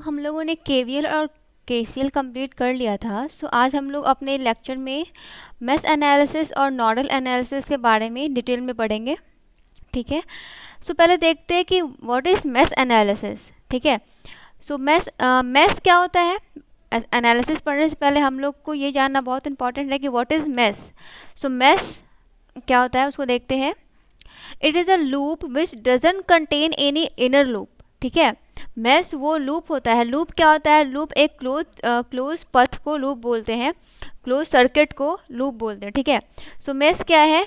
हम लोगों ने केवीएल और केसीएल कंप्लीट कर लिया था। आज हम लोग अपने लेक्चर में मेश एनालिसिस और नोडल एनालिसिस के बारे में डिटेल में पढ़ेंगे। ठीक है। पहले देखते हैं कि व्हाट इज़ मेश एनालिसिस। ठीक है। मेश क्या होता है। एनालिसिस पढ़ने से पहले हम लोग को ये जानना बहुत इंपॉर्टेंट है कि व्हाट इज़ मेश। मेश क्या होता है उसको देखते हैं। It is a loop which doesn't contain any inner loop. ठीक है। मेश वो लूप होता है। लूप क्या होता है। लूप एक क्लोज पथ को लूप बोलते हैं, क्लोज सर्किट को लूप बोलते हैं। ठीक है। मेश क्या है।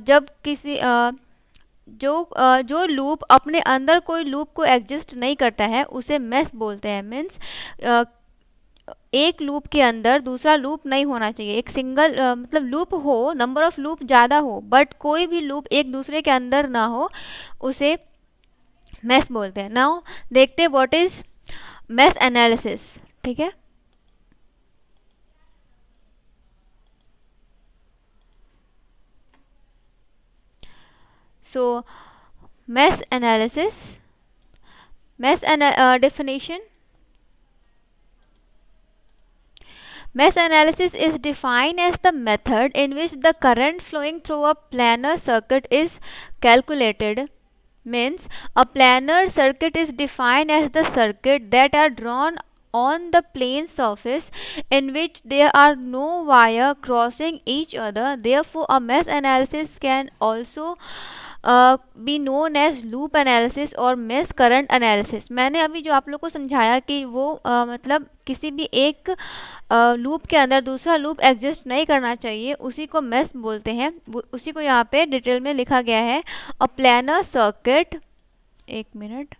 जब किसी जो लूप अपने अंदर कोई लूप को एग्जिस्ट नहीं करता है उसे मेश बोलते हैं। मीन्स एक लूप के अंदर दूसरा लूप नहीं होना चाहिए। एक सिंगल मतलब लूप हो, नंबर ऑफ लूप ज़्यादा हो, बट कोई भी लूप एक दूसरे के अंदर ना हो, उसे मेश बोलते हैं। नाउ देखते हैं व्हाट इज मेश एनालिसिस। ठीक है। Mesh analysis, definition. Mesh analysis is defined as the method in which the current flowing through a planar circuit is calculated. Means a planar circuit is defined as the circuit that are drawn on the plane surface in which there are no wire crossing each other. Therefore, a mesh analysis can also be known as loop analysis और mesh current analysis. मैंने अभी जो आप लोग को समझाया कि वो मतलब किसी भी एक लूप के अंदर दूसरा लूप एग्जिस्ट नहीं करना चाहिए, उसी को मेश बोलते हैं। उसी को यहाँ पे डिटेल में लिखा गया है। अ प्लानर सर्किट, एक minute,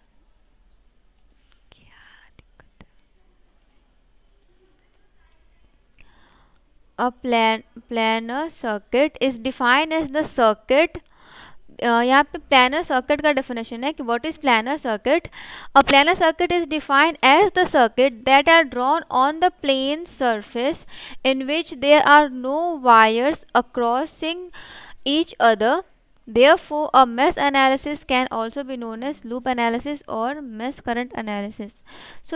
a planar circuit is defined as the circuit. यहाँ पे प्लानर सर्किट का डेफिनेशन है कि what is planar circuit. A planar circuit is defined as the circuit that are drawn on the plane surface in which there are no wires a crossing each other. Therefore, a mesh analysis can also be known as loop analysis or mesh current analysis.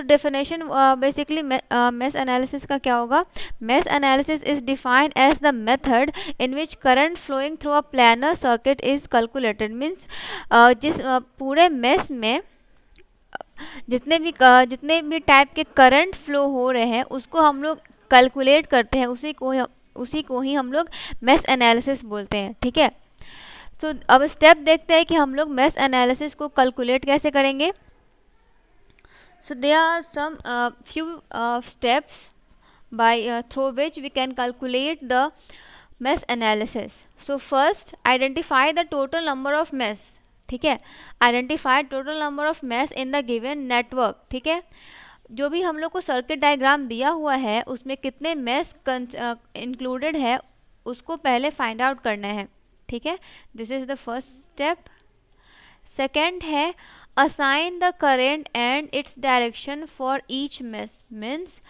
Definition basically mesh analysis का क्या होगा। Mesh analysis is defined as the method in which current flowing through a planar circuit is calculated. Means जिस पूरे mesh में जितने भी type के current flow हो रहे हैं उसको हम लोग कैलकुलेट करते हैं, उसी को ही हम लोग मेश एनालिसिस बोलते हैं। ठीक है। अब स्टेप देखते हैं कि हम लोग मेश एनालिसिस को कैलकुलेट कैसे करेंगे। There are some few steps by through which we can calculate the mesh analysis. First, identify the total number of mesh. ठीक है। Identify total number of mesh in the given network. ठीक है। जो भी हम लोग को सर्किट डायग्राम दिया हुआ है उसमें कितने मेश इंक्लूडेड है उसको पहले फाइंड आउट करना है। ठीक है। This is the first step. Second है assign the current and its direction for each mesh. Means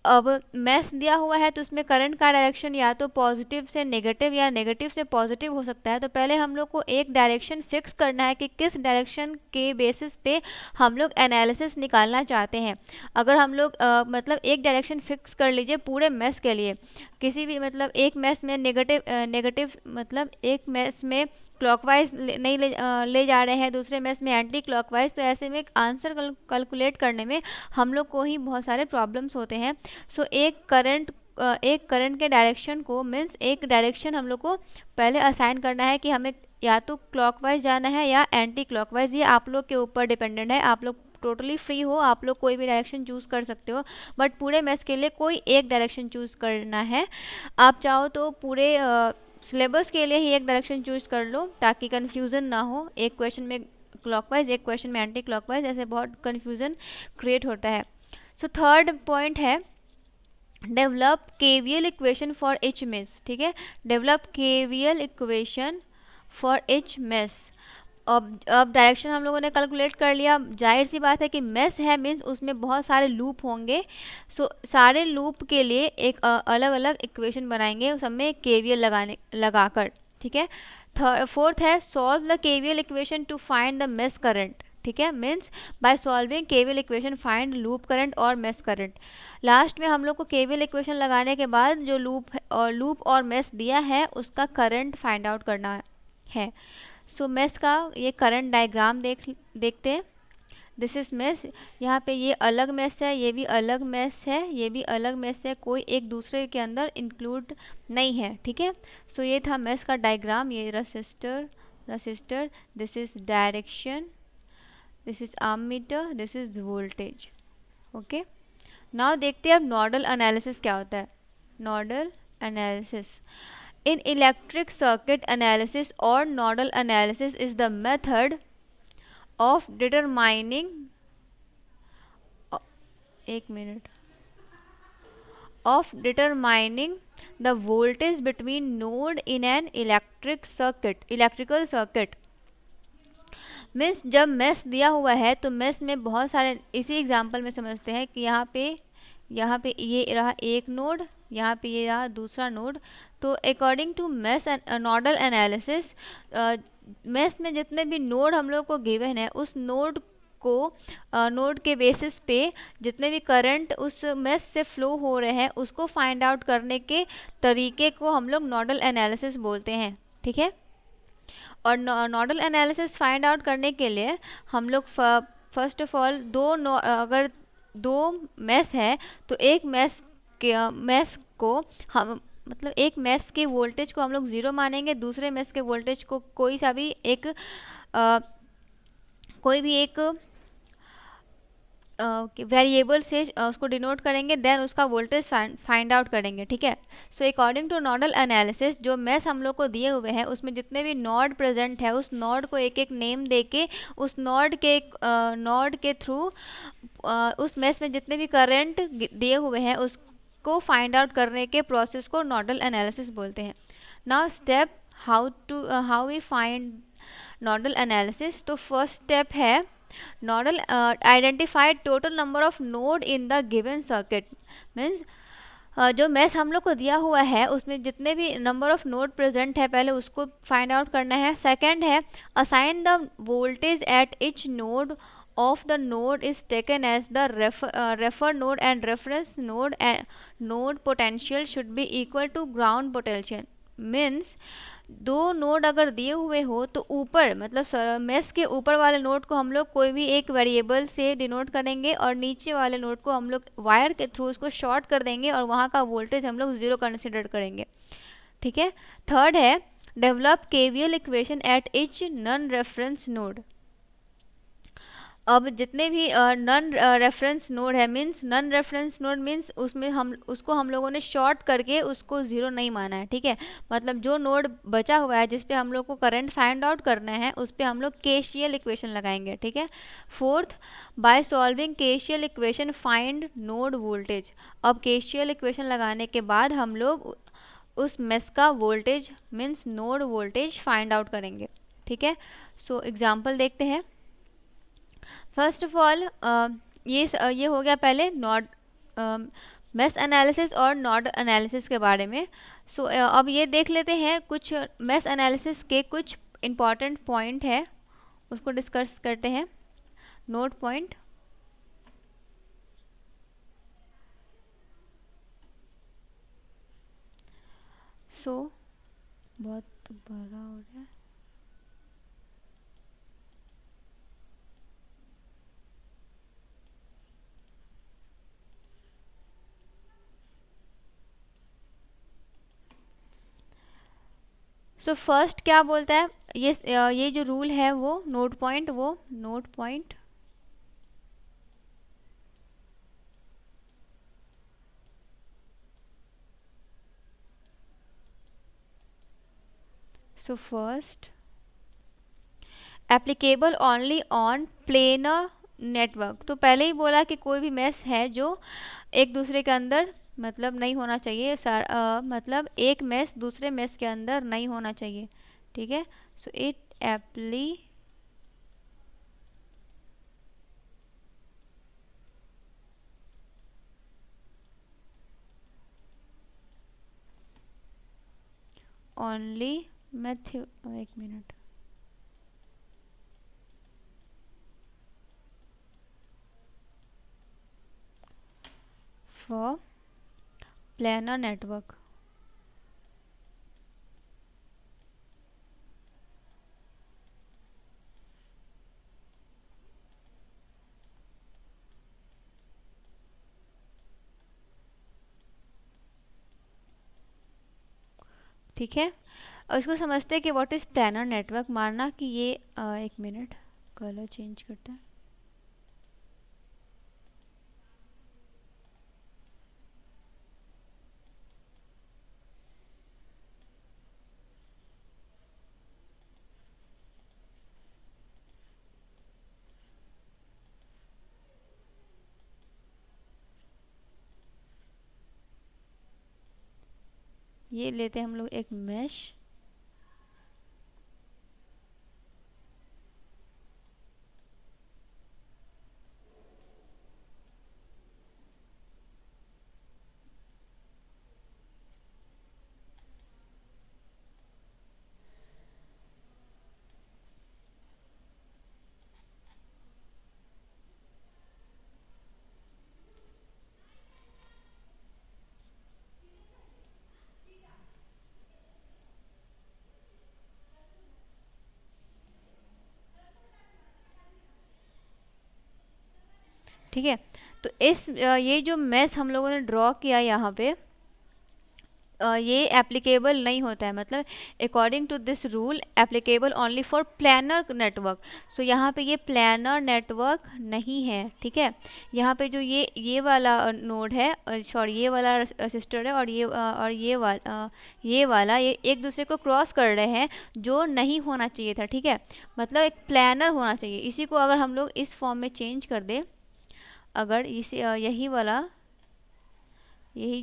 अब मेश दिया हुआ है तो उसमें करंट का डायरेक्शन या तो पॉजिटिव से नेगेटिव या नेगेटिव से पॉजिटिव हो सकता है। तो पहले हम लोग को एक डायरेक्शन फिक्स करना है कि किस डायरेक्शन के बेसिस पे हम लोग एनालिसिस निकालना चाहते हैं। अगर हम लोग मतलब एक डायरेक्शन फिक्स कर लीजिए पूरे मेश के लिए, किसी भी मतलब एक मेश में नेगेटिव मतलब एक मेश में क्लॉकवाइज नहीं ले जा रहे हैं, दूसरे मेश में एंटी क्लॉकवाइज, तो ऐसे में आंसर कैलकुलेट करने में हम लोग को ही बहुत सारे प्रॉब्लम्स होते हैं। एक करंट के डायरेक्शन को मीन्स एक डायरेक्शन हम लोग को पहले असाइन करना है कि हमें या तो क्लॉकवाइज जाना है या एंटी क्लॉकवाइज। ये आप लोग के ऊपर डिपेंडेंट है। आप लोग टोटली फ्री हो, आप लोग कोई भी डायरेक्शन चूज़ कर सकते हो, बट पूरे मैथ के लिए कोई एक डायरेक्शन चूज़ करना है। आप चाहो तो पूरे सिलेबस के लिए ही एक डायरेक्शन चूज कर लो ताकि कन्फ्यूज़न ना हो। एक क्वेश्चन में क्लॉकवाइज, एक क्वेश्चन में एंटी क्लॉकवाइज, ऐसे बहुत कन्फ्यूज़न क्रिएट होता है। थर्ड पॉइंट है develop KVL equation for H mesh. ठीक है। Develop KVL equation for H mesh. अब डायरेक्शन हम लोगों ने कैलकुलेट कर लिया। जाहिर सी बात है कि मेश है मीन्स उसमें बहुत सारे लूप होंगे। सारे लूप के लिए एक अलग अलग इक्वेशन बनाएंगे सब में केवीएल लगाकर। ठीक है। फोर्थ है solve the KVL equation two find the mesh current. ठीक ठीक है, means by solving KVL equation find loop current और मेश करंट। लास्ट में हम लोग को केवीएल इक्वेशन लगाने के बाद जो लूप और मेश दिया है उसका करंट फाइंड आउट करना है। सो मेश का ये करंट डायग्राम देखते हैं। दिस इज मेश, यहाँ पे ये अलग मेश है, ये भी अलग मेश है, ये भी अलग मेश है, कोई एक दूसरे के अंदर इंक्लूड नहीं है, ठीक है। सो ये था मेश का डायग्राम, ये resistor, this is direction, this is ammeter, this is voltage. Okay, now देखते हैं अब नोडल एनालिसिस क्या होता है। Nodal analysis in electric circuit analysis और nodal analysis is the method of determining एक minute of determining the voltage between node in an electrical circuit means जब mesh दिया हुआ है तो मेश में बहुत सारे, इसी एग्जांपल में समझते हैं कि यहाँ पे ये रहा एक नोड, यहाँ पे ये रहा दूसरा नोड। तो according to mesh nodal analysis, mesh में जितने भी नोड हम लोग को गिवन है उस नोड को नोड के बेसिस पे जितने भी करंट उस मेश से फ्लो हो रहे हैं उसको फाइंड आउट करने के तरीके को हम लोग नोडल एनालिसिस बोलते हैं, ठीक है। और नोडल एनालिसिस फाइंड आउट करने के लिए हम लोग फर्स्ट ऑफ ऑल अगर दो मेश है तो एक मेश को हम मतलब एक मेश के वोल्टेज को हम लोग 0 मानेंगे, दूसरे मेश के वोल्टेज को कोई भी एक वेरिएबल से उसको डिनोट करेंगे, देन उसका वोल्टेज फाइंड आउट करेंगे, ठीक है। So according two nodal analysis जो मेश हम लोग को दिए हुए हैं उसमें जितने भी नोड प्रेजेंट है उस नोड को एक एक नेम देके उस नोड के थ्रू उस मेश में जितने भी करंट दिए हुए हैं उसको फाइंड आउट करने के प्रोसेस को नोडल एनालिसिस बोलते हैं। Now step how we find nodal analysis. तो फर्स्ट स्टेप है nodal identify total number of node in the given circuit. Means जो मेश हम लोग को दिया हुआ है उसमें जितने भी नंबर ऑफ नोड प्रेजेंट है पहले उसको फाइंड आउट करना है। सेकंड है assign the voltage at each node of the node is taken as the refer node and reference node potential should be equal to ground potential। means दो node अगर दिए हुए हो तो ऊपर मतलब मेश के ऊपर वाले नोड को हम लोग कोई भी एक वेरिएबल से डिनोट करेंगे और नीचे वाले नोड को हम लोग वायर के थ्रू उसको शॉर्ट कर देंगे और वहाँ का वोल्टेज हम लोग 0 कंसिडर करेंगे, ठीक है। थर्ड है develop KVL equation at each non reference node. अब जितने भी नॉन रेफरेंस नोड है means non reference node means उसमें हम लोगों ने शॉर्ट करके उसको 0 नहीं माना है, ठीक है। मतलब जो नोड बचा हुआ है जिस पे हम लोग को करंट फाइंड आउट करना है उस पे हम लोग केसीएल इक्वेशन लगाएंगे, ठीक है। Fourth, by solving KCL equation find node voltage. अब केसीएल इक्वेशन लगाने के बाद हम लोग उस मेश का voltage means node voltage find out करेंगे, ठीक है। सो एग्जाम्पल देखते हैं। फर्स्ट ऑफ ऑल ये हो गया पहले नोड मेश एनालिसिस और नोड एनालिसिस के बारे में। सो अब ये देख लेते हैं कुछ मेश एनालिसिस के कुछ इम्पॉर्टेंट पॉइंट है उसको डिस्कस करते हैं। नोड पॉइंट, सो बहुत बड़ा हो रहा है। सो फर्स्ट क्या बोलता है ये जो रूल है वो node point so first applicable only on planar network. तो पहले ही बोला कि कोई भी मेश है जो एक दूसरे के अंदर मतलब नहीं होना चाहिए, मतलब एक मेश दूसरे मेश के अंदर नहीं होना चाहिए, ठीक है। सो इट एप्ली ओनली एक मिनट फॉर प्लानर नेटवर्क। ठीक है, और इसको समझते हैं कि व्हाट इज़ प्लानर नेटवर्क। मानना कि ये एक मिनट, कलर चेंज करते हैं। ये लेते हैं हम लोग एक मैश। ठीक है, तो ये जो मैश हम लोगों ने ड्रॉ किया यहाँ पे, ये एप्लीकेबल नहीं होता है, मतलब according to this rule applicable only for planar network. So यहाँ पे ये प्लानर नेटवर्क नहीं है। ठीक है, यहाँ पे जो ये वाला नोड है, सॉरी ये वाला रजिस्टर है, और ये एक दूसरे को क्रॉस कर रहे हैं, जो नहीं होना चाहिए था। ठीक है, मतलब एक प्लानर होना चाहिए। इसी को अगर हम लोग इस फॉर्म में चेंज कर दे, अगर इसे यही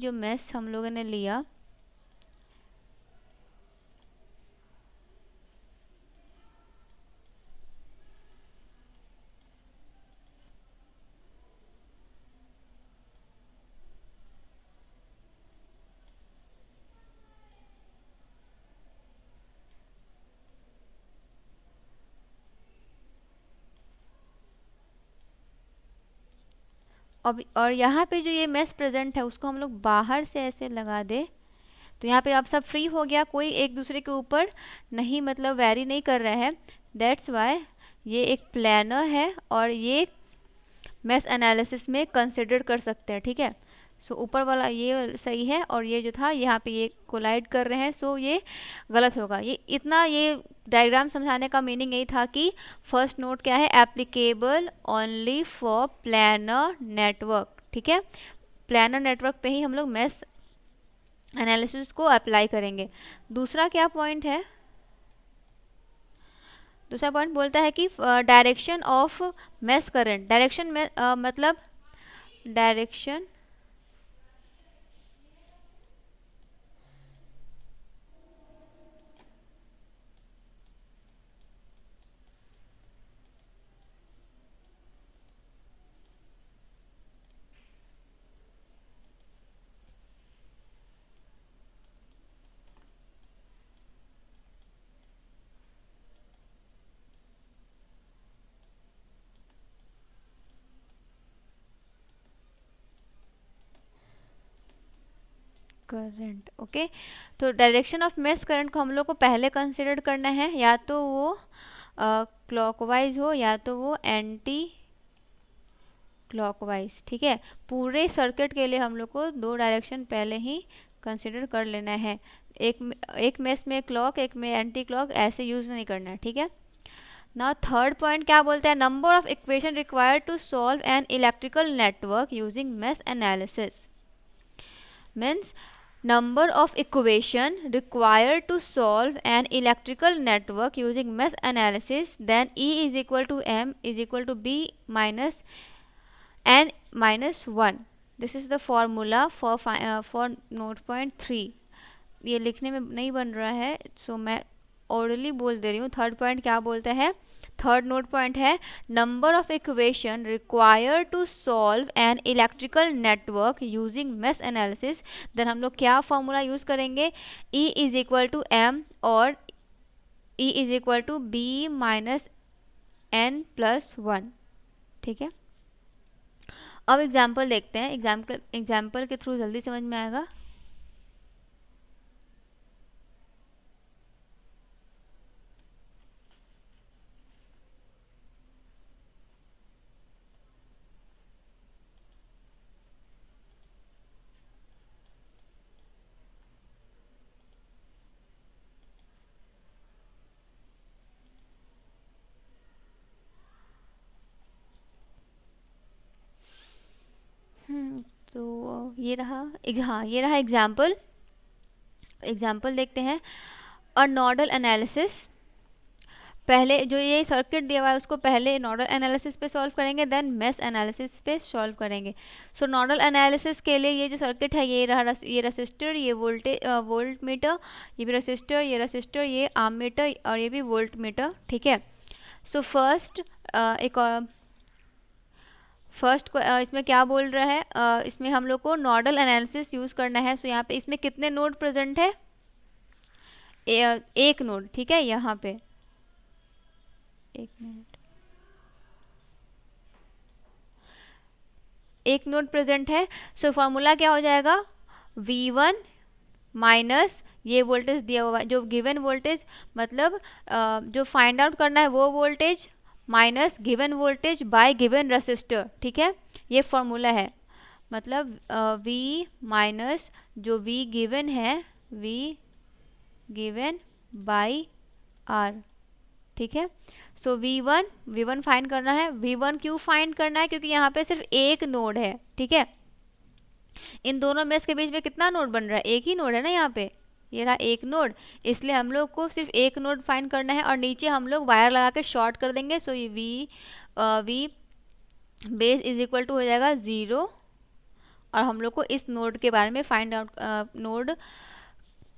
जो मैथ हम लोगों ने लिया, और यहाँ पे जो ये मैस प्रेजेंट है उसको हम लोग बाहर से ऐसे लगा दे, तो यहाँ पे आप सब फ्री हो गया, कोई एक दूसरे के ऊपर नहीं, मतलब वेरी नहीं कर रहा है। दैट्स वाई ये एक प्लानर है, और ये मैस एनालिसिस में कंसिडर कर सकते हैं। ठीक है, सो ऊपर वाला ये सही है, और ये जो था यहाँ पे ये कोलाइड कर रहे हैं, सो ये गलत होगा। ये डायग्राम समझाने का मीनिंग यही था कि फर्स्ट नोट क्या है, applicable only for planar network. ठीक है, प्लानर नेटवर्क पे ही हम लोग मैस एनालिसिस को अप्लाई करेंगे। दूसरा क्या पॉइंट है, दूसरा पॉइंट बोलता है कि direction of mass current. Direction में मतलब डायरेक्शन करंट। ओके, तो डायरेक्शन ऑफ मैस करंट को हम लोग को पहले कंसिडर करना है, या तो वो क्लॉकवाइज हो या तो वो एंटी क्लॉकवाइज। ठीक है, पूरे सर्किट के लिए हम लोग को दो डायरेक्शन पहले ही कंसिडर कर लेना है। एक मेस में क्लॉक, एक में एंटी क्लॉक, ऐसे यूज नहीं करना है। ठीक है, ना थर्ड पॉइंट क्या बोलता है, number of equation required to solve an electrical network using mesh analysis means number of equation required to solve an electrical network using mesh analysis, then E is equal to M is equal to B minus N minus 1. This is the formula for node point 3. ये लिखने में नहीं बन रहा है, सो मैं orally बोल दे रही हूँ। थर्ड पॉइंट क्या बोलता है, थर्ड नोट पॉइंट है number of equation required to solve an electrical network using mesh analysis. Then हम लोग क्या फॉर्मूला यूज करेंगे, E is equal to M और E is equal to B minus N plus 1। ठीक है, अब example देखते हैं, एग्जाम्पल के थ्रू जल्दी समझ में आएगा। तो ये रहा हाँ ये रहा एग्जाम्पल। एग्जाम्पल देखते हैं। और नोडल एनालिसिस, पहले जो ये सर्किट दिया हुआ है उसको पहले नोडल एनालिसिस पे सॉल्व करेंगे, देन मेश एनालिसिस पे सॉल्व करेंगे। सो नोडल एनालिसिस के लिए ये जो सर्किट है ये रहा, ये रेसिस्टर, ये वोल्ट मीटर, ये भी रेसिस्टर, ये रेसिस्टर, ये आर्म मीटर और ये भी वोल्ट मीटर, ठीक है। सो फर्स्ट एक और फर्स्ट को इसमें क्या बोल रहा है, इसमें हम लोग को नोडल एनालिसिस यूज करना है। सो यहाँ पे इसमें कितने नोड प्रेजेंट है, एक नोड, ठीक है। यहाँ पे एक मिनट, एक नोड प्रेजेंट है। सो फॉर्मूला क्या हो जाएगा, V1 माइनस ये वोल्टेज दिया हुआ है जो गिवन वोल्टेज, मतलब जो फाइंड आउट करना है वो voltage, minus given voltage bye given resistor, ठीक है। ये फॉर्मूला है, मतलब V माइनस जो V गिवन है, V गिवन बाय R, ठीक है। सो V1 फाइंड करना है। V1 क्यों फाइंड करना है, क्योंकि यहाँ पे सिर्फ एक नोड है, ठीक है। इन दोनों मेश के बीच में कितना नोड बन रहा है, एक ही नोड है ना यहाँ पे, ये रहा एक नोड, इसलिए हम लोग को सिर्फ एक नोड फाइंड करना है। और नीचे हम लोग वायर लगा के शॉर्ट कर देंगे। सो ये V base is equal to हो जाएगा 0। और हम लोग को इस नोड के बारे में फाइंड आउट, नोड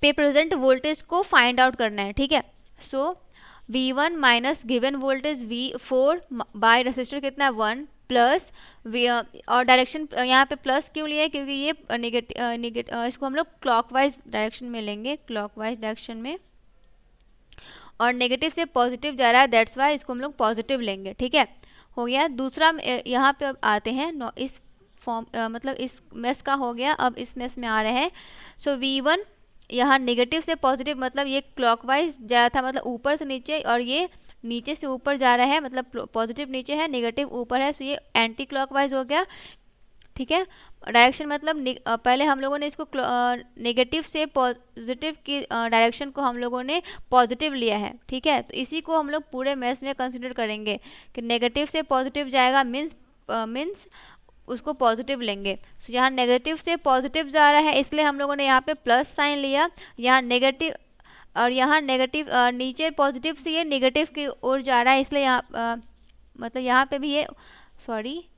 पे प्रेजेंट वोल्टेज को फाइंड आउट करना है, ठीक है। So V1 minus given voltage V4 by resistor कितना है 1 प्लस और डायरेक्शन यहाँ पे प्लस क्यों लिया है, क्योंकि ये इसको हम लोग क्लॉकवाइज डायरेक्शन में लेंगे, क्लॉकवाइज डायरेक्शन में, और नेगेटिव से पॉजिटिव जा रहा है, दैट्स वाई इसको हम लोग पॉजिटिव लेंगे, ठीक है। हो गया दूसरा। यहाँ पे अब आते हैं इस फॉर्म, मतलब इस मेश का हो गया। अब इस मेश में आ रहे हैं। सो V1 यहाँ नेगेटिव से पॉजिटिव, मतलब ये क्लॉकवाइज जा रहा था, मतलब ऊपर से नीचे, और ये नीचे से ऊपर जा रहा है, मतलब पॉजिटिव नीचे है नेगेटिव ऊपर है। सो ये एंटी क्लॉकवाइज हो गया, ठीक है। डायरेक्शन मतलब पहले हम लोगों ने इसको नेगेटिव से पॉजिटिव की डायरेक्शन को हम लोगों ने पॉजिटिव लिया है, ठीक है। तो इसी को हम लोग पूरे मैथ में कंसिडर करेंगे कि नेगेटिव से पॉजिटिव जाएगा, मीन्स उसको पॉजिटिव लेंगे। सो यहाँ नेगेटिव से पॉजिटिव जा रहा है, इसलिए हम लोगों ने यहाँ पे प्लस साइन लिया। यहाँ नेगेटिव, और यहाँ नेगेटिव नीचे पॉजिटिव से ये नेगेटिव की ओर जा रहा है, इसलिए यहाँ मतलब यहाँ पे भी ये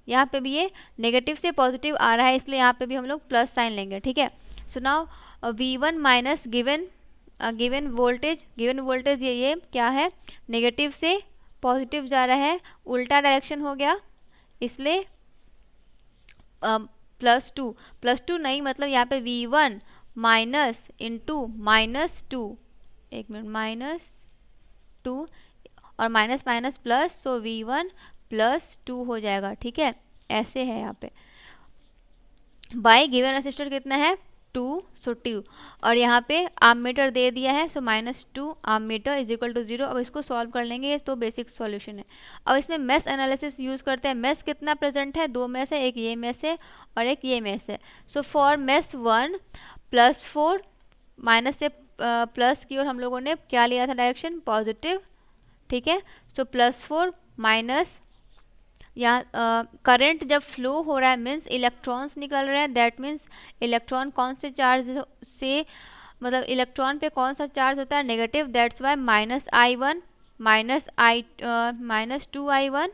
यहाँ पे भी ये नेगेटिव से पॉजिटिव आ रहा है, इसलिए यहाँ पे भी हम लोग प्लस साइन लेंगे, ठीक है। So now V1 minus given voltage ये क्या है, नेगेटिव से पॉजिटिव जा रहा है, उल्टा डायरेक्शन हो गया, इसलिए +2 नहीं, मतलब यहाँ पे V1 माइनस इंटू -2, एक मिनट, -2 और माइनस माइनस प्लस, सो V1 +2 हो जाएगा, ठीक है। ऐसे है यहाँ पे बाय गिवन रेसिस्टर कितना है 2, सो 2, और यहाँ पे आर्म मीटर दे दिया है, so -2 arm metre is equal to 0। अब इसको सॉल्व कर लेंगे, तो बेसिक सॉल्यूशन है। अब इसमें मेश एनालिसिस यूज करते हैं। मेश कितना प्रेजेंट है, दो मेश है, एक ये मेश है और एक ये मेश है। सो फॉर मेश 1 +4, माइनस से प्लस की ओर हम लोगों ने क्या लिया था, डायरेक्शन पॉजिटिव, ठीक है। सो +4 माइनस, यहाँ करंट जब फ्लो हो रहा है मीन्स इलेक्ट्रॉन्स निकल रहे हैं, दैट मीन्स इलेक्ट्रॉन कौन से चार्ज से, मतलब इलेक्ट्रॉन पे कौन सा चार्ज होता है, negative, that's why -I1 -2I1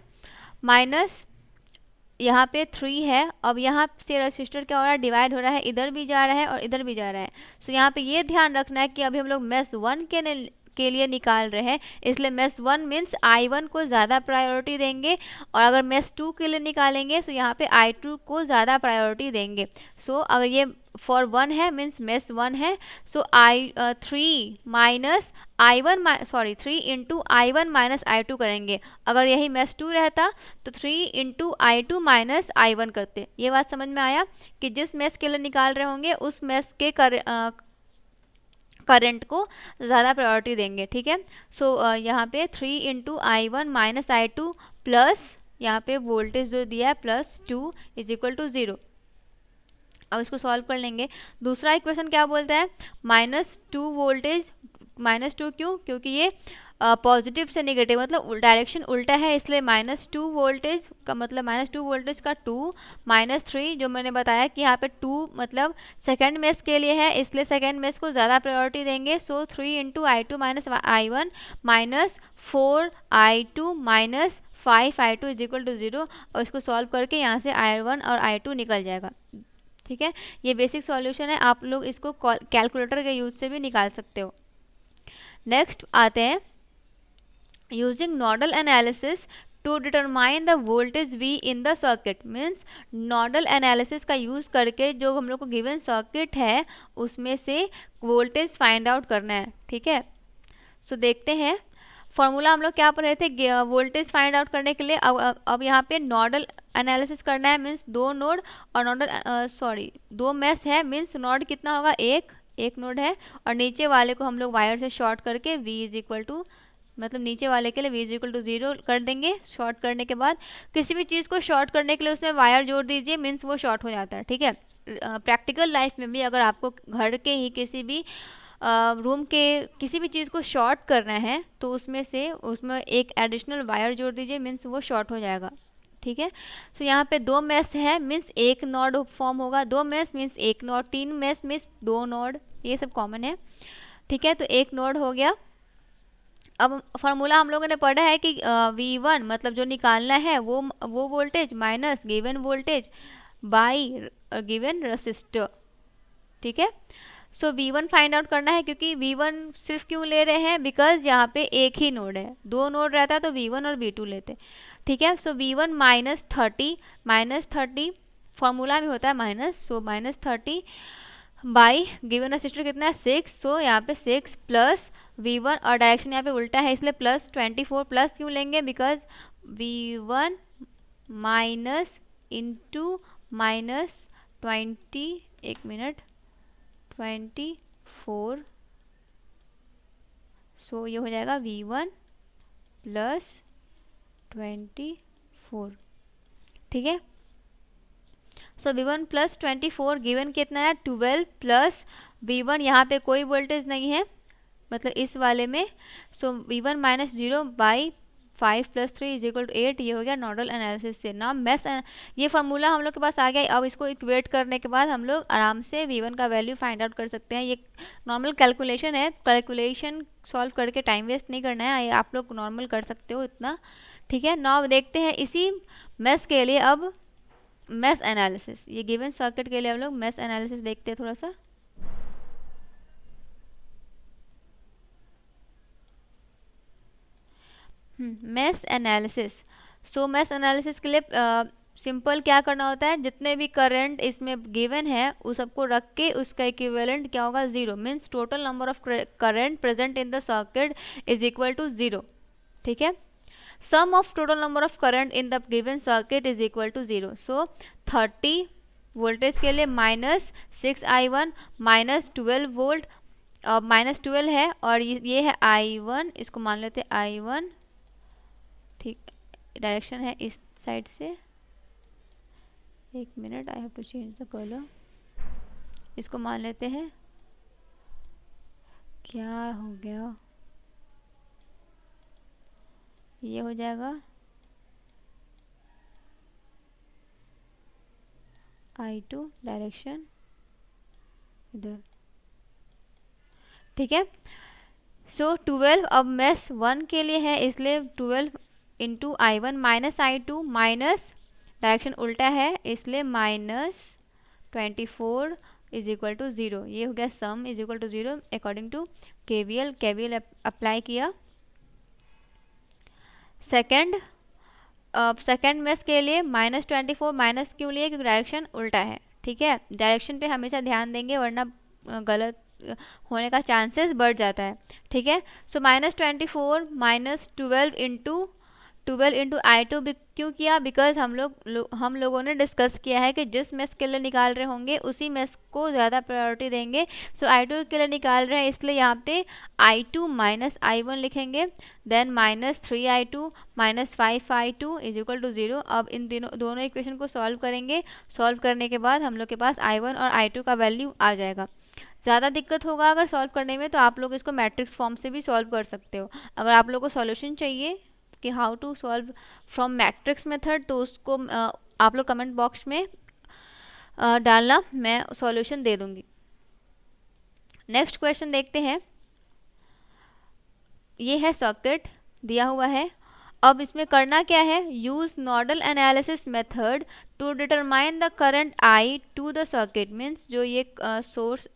minus यहाँ पे 3 है। अब यहाँ से रेसिस्टर क्या हो रहा है, डिवाइड हो रहा है, इधर भी जा रहा है और इधर भी जा रहा है। सो यहाँ पे ये ध्यान रखना है कि अभी हम लोग मेश 1 के लिए निकाल रहे हैं, इसलिए मेश 1 मीन्स I1 को ज़्यादा प्रायोरिटी देंगे, और अगर मेश 2 के लिए निकालेंगे तो यहाँ पे I2 को ज़्यादा प्रायोरिटी देंगे। सो अगर ये फॉर 1 है मीन्स मेश 1 है, सो I3 माइनस 3 इंटू I1 करेंगे। अगर यही मेस 2 रहता तो 3 इंटू I2 - I1 करते। ये बात समझ में आया कि जिस मेस के लिए निकाल रहे होंगे उस मेस के करंट को ज़्यादा प्रायोरिटी देंगे। ठीक है, सो यहाँ पे 3 इंटू I1 - I2 प्लस यहाँ पे वोल्टेज जो दिया है +2 = 0। अब इसको सॉल्व कर लेंगे। दूसरा इक्वेशन क्या बोलता है, -2 वोल्टेज, -2 क्यों, क्योंकि ये पॉजिटिव से नेगेटिव मतलब डायरेक्शन उल्टा है, इसलिए -2 वोल्टेज का मतलब -2 वोल्टेज का 2 -3 जो मैंने बताया कि यहाँ पे 2 मतलब सेकेंड मेश के लिए है, इसलिए सेकेंड मेश को ज़्यादा प्रायोरिटी देंगे। सो 3 into I2 - I1 -4I2 -5I2 = 0। और इसको सॉल्व करके यहाँ से I1 और I2 निकल जाएगा। ठीक है, ये बेसिक सॉल्यूशन है, आप लोग इसको कैलकुलेटर के यूज से भी निकाल सकते हो। नेक्स्ट आते हैं, using nodal analysis to determine the voltage V in the circuit. Means nodal analysis का यूज करके जो हम लोग को गिवन सर्किट है उसमें से वोल्टेज फाइंड आउट करना है। ठीक है, सो देखते हैं फॉर्मूला हम लोग क्या पढ़ रहे थे वोल्टेज फाइंड आउट करने के लिए। अब यहाँ पे नोडल एनालिसिस करना है, मीन्स दो नोड और दो मेश है, मीन्स नोड कितना होगा, एक नोड है, और नीचे वाले को हम लोग वायर से शॉर्ट करके मतलब नीचे वाले के लिए V = 0 कर देंगे। शॉर्ट करने के बाद किसी भी चीज़ को शॉर्ट करने के लिए उसमें वायर जोड़ दीजिए, मीन्स वो शॉर्ट हो जाता है। ठीक है, प्रैक्टिकल लाइफ में भी अगर आपको घर के ही किसी भी रूम के किसी भी चीज़ को शॉर्ट करना है तो उसमें एक एडिशनल वायर जोड़ दीजिए, मीन्स वो शॉर्ट हो जाएगा। ठीक है, सो यहाँ पे दो मेश है, मीन्स एक नोड फॉर्म होगा, दो मेश मीन्स एक नोड, तीन मेश मीन्स दो नोड, ये सब कॉमन है। ठीक है, तो एक नोड हो गया। अब फार्मूला हम लोगों ने पढ़ा है कि V1 मतलब जो निकालना है वो voltage minus given voltage by given resistor. ठीक है, सो V1 फाइंड आउट करना है, क्योंकि V1 सिर्फ क्यों ले रहे हैं, बिकॉज यहाँ पे एक ही नोड है, दो नोड रहता तो V1 और V2 लेते। ठीक है, सो V1 -30 फॉर्मूला में होता है minus, so -30 by given resistor कितना है 6, सो यहाँ पे 6 प्लस V1 और डायरेक्शन यहाँ पे उल्टा है इसलिए +24 प्लस क्यों लेंगे, बिकॉज V1 माइनस इंटू -20 एक मिनट 24, सो ये हो जाएगा V1 + 24। ठीक है, सो V1 + 24 गिवन कितना है 12 प्लस V1 यहाँ पे कोई वोल्टेज नहीं है मतलब इस वाले में, सो V1 - 0 बाई 5 + 3 = 8। ये हो गया नोडल एनालिसिस से। ना ये फार्मूला हम लोग के पास आ गया। अब इसको इक्वेट करने के बाद हम लोग आराम से V1 का वैल्यू फाइंड आउट कर सकते हैं। ये नॉर्मल कैलकुलेशन है, कैलकुलेशन सॉल्व करके टाइम वेस्ट नहीं करना है, आप लोग नॉर्मल कर सकते हो इतना। ठीक है, नाउ देखते हैं इसी मेश के लिए अब मेश एनालिसिस, ये गिवन सर्किट के लिए हम लोग मेश एनालिसिस देखते हैं थोड़ा सा। मेश एनालिसिस, सो मेश एनालिसिस के लिए सिंपल क्या करना होता है, जितने भी करंट इसमें गिवन है उस सबको रख के उसका इक्विवेलेंट क्या होगा 0, means total number of current present in the circuit = 0। ठीक है, sum of total number of current in the given circuit = 0। So 30 voltage के लिए -6I1 -12 वोल्ट, -12 है और ये है I1, इसको मान लेते हैं I1। ठीक, डायरेक्शन है इस साइड से, एक minute I have to change the colour, इसको मान लेते हैं, क्या हो गया, ये हो जाएगा I2 डायरेक्शन इधर। ठीक है, सो 12 अब मेश 1 के लिए है इसलिए 12 into I1 -I2 minus direction उल्टा है इसलिए -24 = 0। ये हो गया सम = 0 अकॉर्डिंग टू KVL अप्लाई किया। सेकेंड मेश के लिए -24 माइनस क्यों लिए, क्योंकि डायरेक्शन उल्टा है। ठीक है, डायरेक्शन पे हमेशा ध्यान देंगे वरना गलत होने का चांसेस बढ़ जाता है, ठीक है। सो -24 -12 इंटू I2 क्यों किया, बिकॉज हम लोगों ने डिस्कस किया है कि जिस मेस के लिए निकाल रहे होंगे उसी मेस को ज़्यादा प्रायोरिटी देंगे। सो I2 के लिए निकाल रहे हैं, इसलिए यहाँ पे I2 माइनस I1 लिखेंगे, then -3I2 -5I2 is equal to 0। अब इन दोनों इक्वेशन को सॉल्व करेंगे। सॉल्व करने के बाद हम लोग के पास I1 और I2 का वैल्यू आ जाएगा। ज़्यादा दिक्कत होगा अगर सॉल्व करने में तो आप लोग इसको मैट्रिक्स फॉर्म से भी सॉल्व कर सकते हो। अगर आप लोग को सॉल्यूशन चाहिए कि how to solve from matrix method, तो उसको आप लोग कमेंट बॉक्स में डालना, मैं सॉल्यूशन दे दूंगी। नेक्स्ट क्वेश्चन देखते हैं। ये है सर्किट दिया हुआ है। अब इसमें करना क्या है, use nodal analysis method to determine the current I to the circuit. Means जो ये सोर्स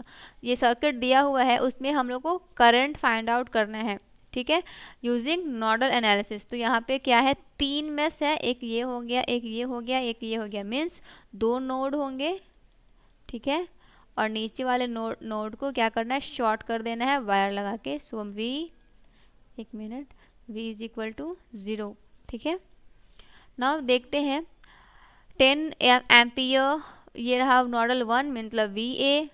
ये सर्किट दिया हुआ है उसमें हम लोग को करंट फाइंड आउट करना है, ठीक है, यूजिंग नोडल एनालिसिस। तो यहाँ पे क्या है, 3 मेश है, एक ये हो गया, एक ये हो गया, एक ये हो गया, मीन्स 2 नोड होंगे, ठीक है। और नीचे वाले नोड को क्या करना है, शॉर्ट कर देना है वायर लगा के। सो वी, एक minute, v is equal to 0, ठीक है। नाउ देखते हैं 10 एम्पियर, ये रहा नोडल 1 मतलब VA,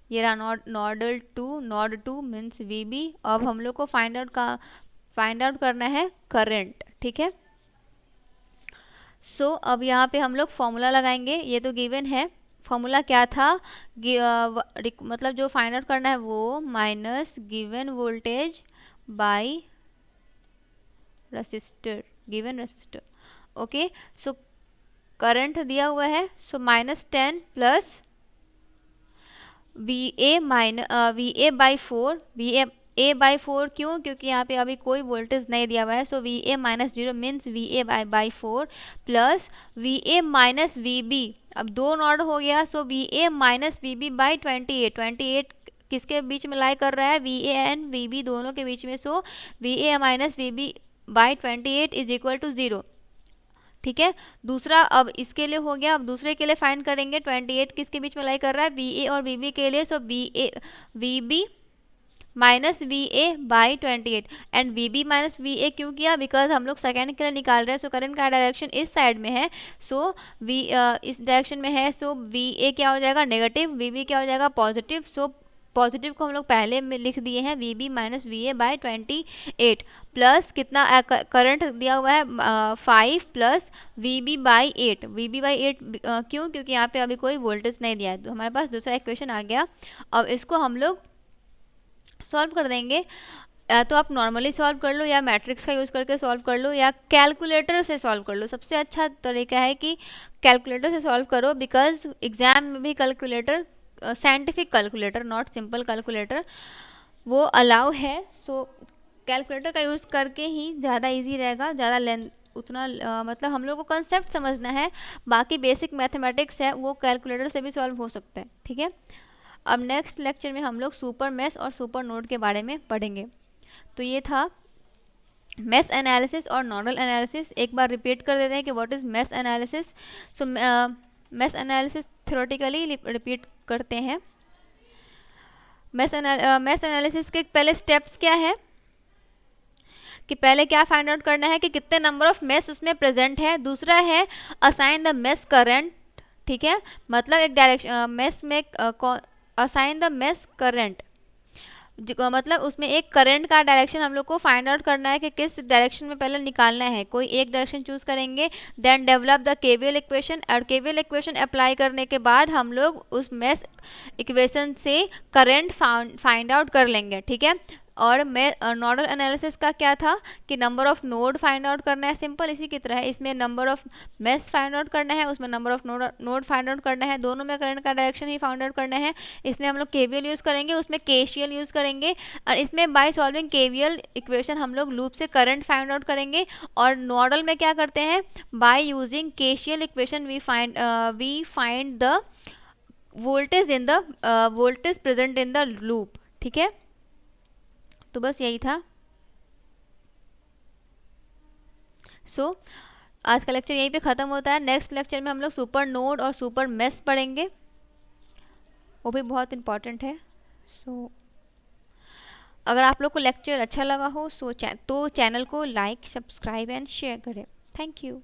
ये रहा नोडल 2, नोड 2 मीन्स VB। अब हम लोग को फाइंड आउट करना है करंट, ठीक है। सो अब यहाँ पे हम लोग फॉर्मूला लगाएंगे, ये तो गिवन है। फॉर्मूला क्या था, मतलब जो फाइंड आउट करना है वो minus given voltage bye resistor, given resistor, okay. So current दिया हुआ है, सो -10 plus VA by 4, VA by 4 क्यों, क्योंकि यहाँ पे अभी कोई वोल्टेज नहीं दिया हुआ है। सो VA -0 means VA by 4 plus VA माइनस VB, अब 2 नोड हो गया, सो VA माइनस VB बाई 28 किसके बीच में लाई कर रहा है, VA एंड VB दोनों के बीच में। सो VA माइनस VB by 28 is equal to 0, ठीक है। दूसरा अब इसके लिए हो गया, अब दूसरे के लिए फाइंड करेंगे 28 किसके बीच में लाई कर रहा है, VA और VB के लिए। सो VB minus VA by 28 and VB minus VA क्यों किया, बिकॉज हम लोग सेकेंड के लिए निकाल रहे हैं। सो करंट का डायरेक्शन इस साइड में है, सो इस डायरेक्शन में है, सो VA क्या हो जाएगा नेगेटिव, VB क्या हो जाएगा पॉजिटिव। सो पॉजिटिव को हम लोग पहले में लिख दिए हैं, VB minus VA by 28 plus कितना करंट दिया हुआ है 5 plus VB by 8, VB by 8 क्यों, क्योंकि यहाँ पे अभी कोई वोल्टेज नहीं दिया है। तो हमारे पास दूसरा इक्वेशन आ गया। अब इसको हम लोग सॉल्व कर देंगे। तो आप नॉर्मली सॉल्व कर लो, या मैट्रिक्स का यूज़ करके सॉल्व कर लो, या कैलकुलेटर से सॉल्व कर लो। सबसे अच्छा तरीका है कि कैलकुलेटर से सॉल्व करो, बिकॉज एग्जाम में भी calculator, scientific calculator not simple calculator, वो अलाउ है। सो कैलकुलेटर का यूज़ करके ही ज़्यादा इजी रहेगा, ज़्यादा लेंथ उतना मतलब हम लोग को कंसेप्ट समझना है, बाकी बेसिक मैथमेटिक्स है वो कैलकुलेटर से भी सॉल्व हो सकता है, ठीक है। अब नेक्स्ट लेक्चर में हम लोग सुपर मेश और सुपर नोड के बारे में पढ़ेंगे। तो ये था मेश एनालिसिस और नोडल एनालिसिस। एक बार रिपीट कर देते हैं कि what is mesh analysis. So mesh analysis theoretically repeat करते हैं। मेश एनालिसिस के पहले स्टेप्स क्या है, कि पहले क्या फाइंड आउट करना है कि कितने नंबर ऑफ मेश उसमें प्रेजेंट है। दूसरा है असाइन द मेश करंट, ठीक है, मतलब एक डायरेक्शन मेश में असाइन द मेश करंट, मतलब उसमें एक करंट का डायरेक्शन हम लोग को फाइंड आउट करना है कि किस डायरेक्शन में पहले निकालना है। कोई एक डायरेक्शन चूज करेंगे, then develop the KVL equation, और केवीएल इक्वेशन अप्लाई करने के बाद हम लोग उस मेश इक्वेशन से करंट फाइंड आउट कर लेंगे, ठीक है। और मैं नोडल एनालिसिस का क्या था कि number of node find out करना है, सिंपल इसी की तरह है। इसमें number of mesh find out करना है, उसमें number of node find out करना है, दोनों में करंट का डायरेक्शन ही फाइंड आउट करना है। इसमें हम लोग केवीएल यूज़ करेंगे, उसमें केसीएल यूज़ करेंगे, और इसमें बाय सॉल्विंग केवीएल इक्वेशन हम लोग लूप से करंट फाइंड आउट करेंगे। और नोडल में क्या करते हैं, by using KCL equation we find the voltage present in the loop, ठीक है। तो बस यही था। आज का लेक्चर यहीं पे ख़त्म होता है। नेक्स्ट लेक्चर में हम लोग सुपर नोड और सुपर मेश पढ़ेंगे, वो भी बहुत इंपॉर्टेंट है। अगर आप लोग को लेक्चर अच्छा लगा हो तो चैनल को लाइक, सब्सक्राइब एंड शेयर करें। Thank you.